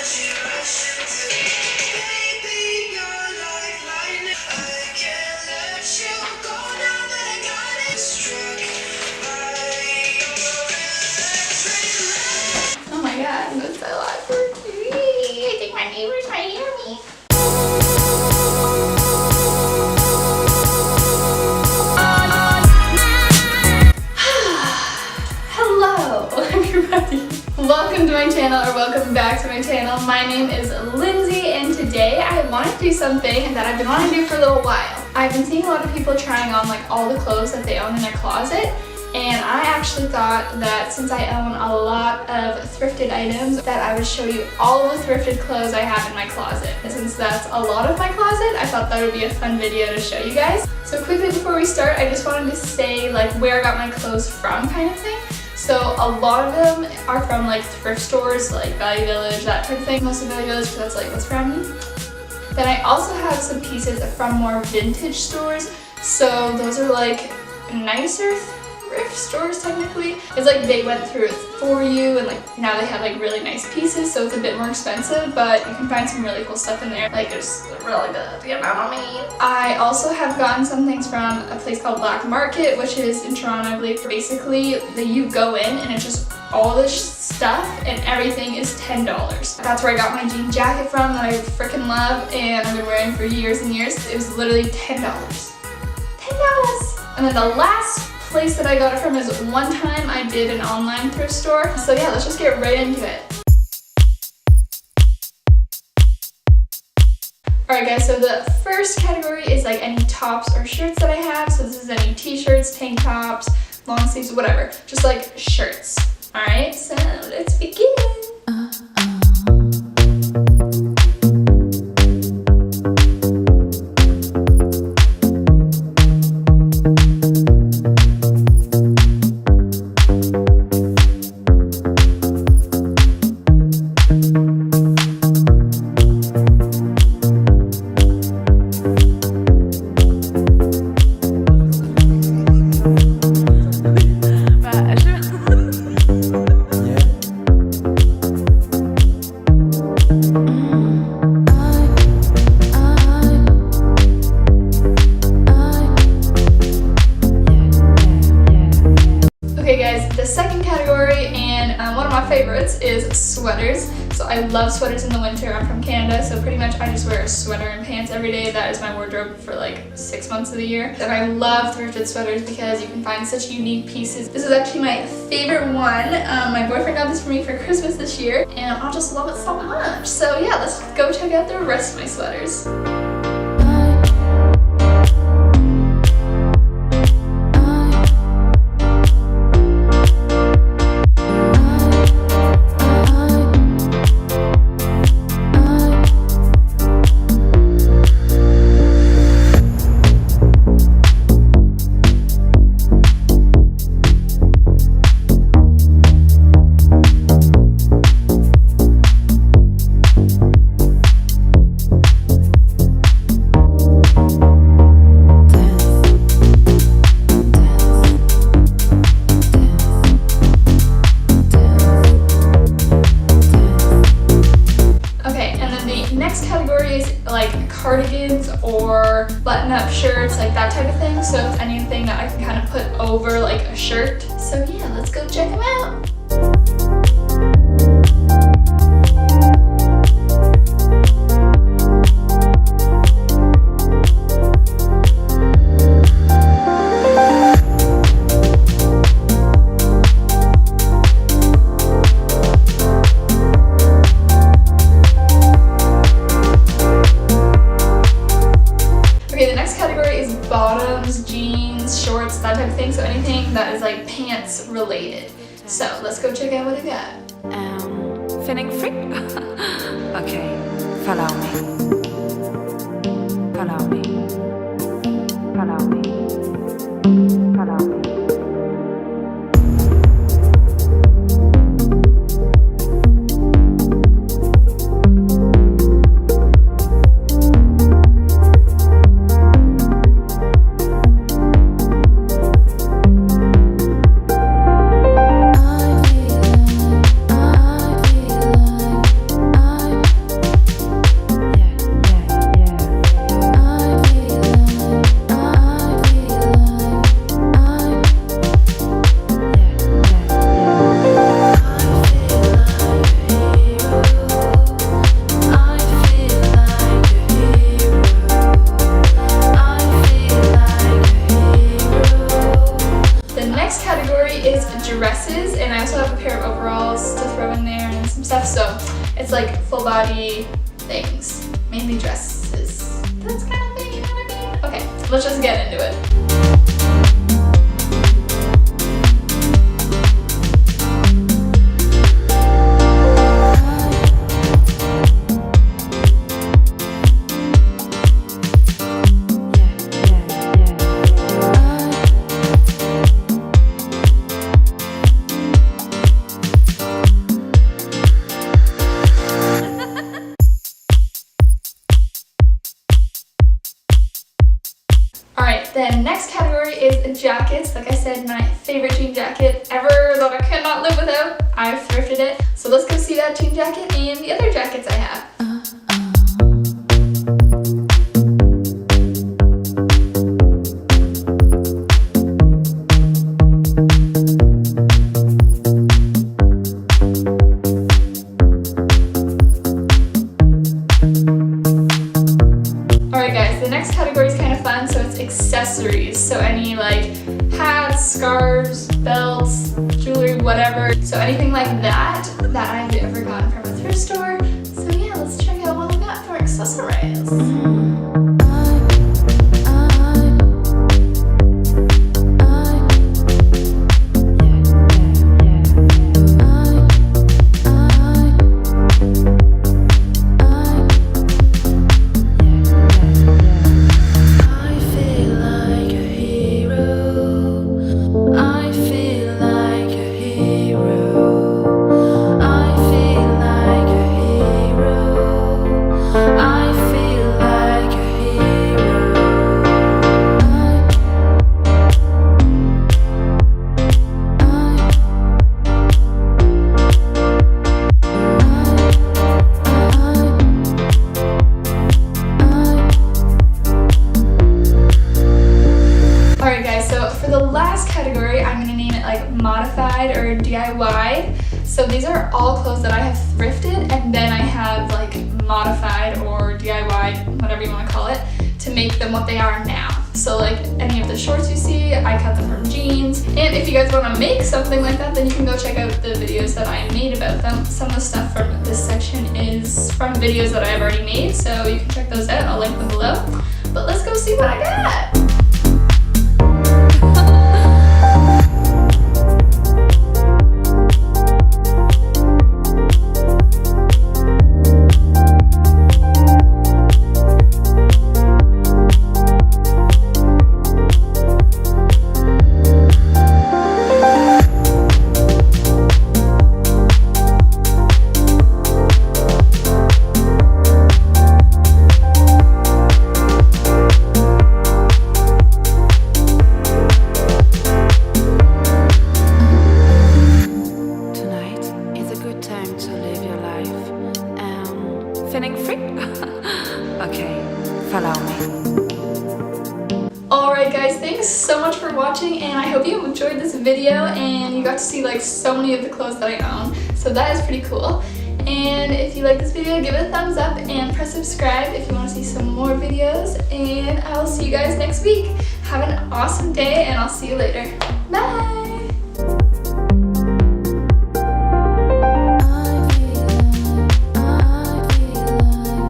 Oh my god, that's a lot for me. I think my neighbors might hear me. Hello everybody. Welcome to my channel, or welcome back to my channel. My name is Lindsay, and today I want to do something that I've been wanting to do for a little while. I've been seeing a lot of people trying on like all the clothes that they own in their closet. And I actually thought that since I own a lot of thrifted items, that I would show you all of the thrifted clothes I have in my closet. And since that's a lot of my closet, I thought that would be a fun video to show you guys. So quickly before we start, I just wanted to say like where I got my clothes from kind of thing. So a lot of them are from like thrift stores, like Value Village, that type of thing. Mostly Value Village, because that's like what's around me. Then I also have some pieces from more vintage stores. So those are like nicer thrift stores technically. It's like they went through it for you, and like now they have like really nice pieces, so it's a bit more expensive, but you can find some really cool stuff in there. Like it's really good, you know what I mean? I also have gotten some things from a place called Black Market, which is in Toronto, I believe. Basically, you go in and it's just all this stuff and everything is $10. That's where I got my jean jacket from that I freaking love and I've been wearing for years and years. It was literally $10. $10! And then the last place that I got it from is one time I did an online thrift store. So yeah, let's just get right into it. Alright guys, so the first category is like any tops or shirts that I have. So this is any t-shirts, tank tops, long sleeves, whatever. Just like shirts. Alright, so let's begin. Favorites is sweaters. So I love sweaters in the winter. I'm from Canada, so pretty much I just wear a sweater and pants every day. That is my wardrobe for like 6 months of the year. And I love thrifted sweaters because you can find such unique pieces. This is actually my favorite one. My boyfriend got this for me for Christmas this year, and I just love it so much. So yeah, let's go check out the rest of my sweaters. Cardigans or button-up shirts, like that type of thing. So it's anything that I can kind of put over like a shirt. So yeah, let's go check them out. Bottoms, jeans, shorts, that type of thing. So anything that is like pants related. So let's go check out what I got. Feeling free? Okay, follow me. Follow me. Follow me. Follow me. so it's like full body things, mainly dresses. That's kind of thing, you know what I mean? Okay, let's just get into it. Alright, then next category is jackets. Like I said, my favorite jean jacket ever that I cannot live without. I've thrifted it. So let's go see that jean jacket and the other jackets I have. Alright guys, the next category is kind of fun, so it's accessories. So any like hats, scarves, belts, jewelry, whatever. So anything like that I've ever gotten from a thrift store. So yeah, let's check out what we got for accessories. Category, I'm going to name it like modified or DIY. So these are all clothes that I have thrifted, and then I have like modified or DIY, whatever you want to call it, to make them what they are now. So like any of the shorts you see, I cut them from jeans. And if you guys want to make something like that, then you can go check out the videos that I made about them. Some of the stuff from this section is from videos that I've already made, so you can check those out. I'll link them below. But let's go see what I got. Feeling free? Okay, follow me. Alright guys, thanks so much for watching, and I hope you enjoyed this video and you got to see like so many of the clothes that I own. So that is pretty cool. And if you like this video, give it a thumbs up and press subscribe if you want to see some more videos. And I will see you guys next week. Have an awesome day, and I'll see you later. Bye!